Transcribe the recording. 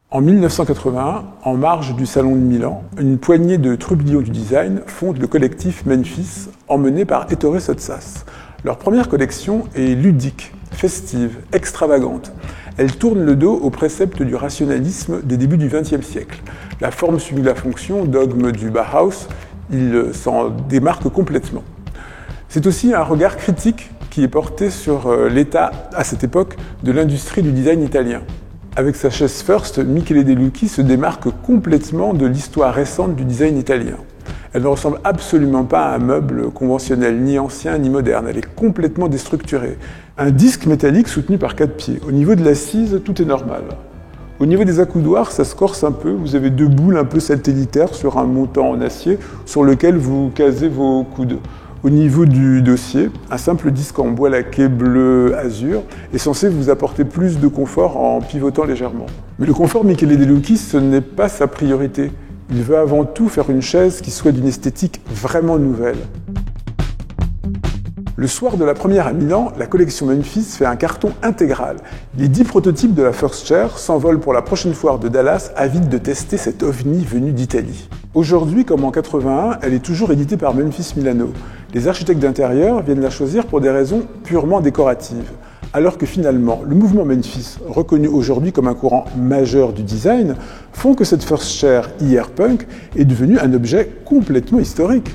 En 1981, en marge du Salon de Milan, une poignée de trublions du design fondent le collectif Memphis, emmené par Ettore Sottsass. Leur première collection est ludique, festive, extravagante. Elle tourne le dos aux préceptes du rationalisme des débuts du XXe siècle. La forme suit la fonction, dogme du Bauhaus, il s'en démarque complètement. C'est aussi un regard critique qui est porté sur l'état, à cette époque, de l'industrie du design italien. Avec sa chaise First, Michele De Lucchi se démarque complètement de l'histoire récente du design italien. Elle ne ressemble absolument pas à un meuble conventionnel, ni ancien ni moderne. Elle est complètement déstructurée. Un disque métallique soutenu par 4 pieds. Au niveau de l'assise, tout est normal. Au niveau des accoudoirs, ça se corse un peu. Vous avez 2 boules un peu satellitaires sur un montant en acier sur lequel vous casez vos coudes. Au niveau du dossier, un simple disque en bois laqué bleu azur est censé vous apporter plus de confort en pivotant légèrement. Mais le confort Michele De Lucchi, ce n'est pas sa priorité. Il veut avant tout faire une chaise qui soit d'une esthétique vraiment nouvelle. Le soir de la première à Milan, la collection Memphis fait un carton intégral. Les 10 prototypes de la First Chair s'envolent pour la prochaine foire de Dallas, avides de tester cet ovni venu d'Italie. Aujourd'hui, comme en 81, elle est toujours éditée par Memphis Milano. Les architectes d'intérieur viennent la choisir pour des raisons purement décoratives. Alors que finalement, le mouvement Memphis, reconnu aujourd'hui comme un courant majeur du design, font que cette First Chair hier punk est devenue un objet complètement historique.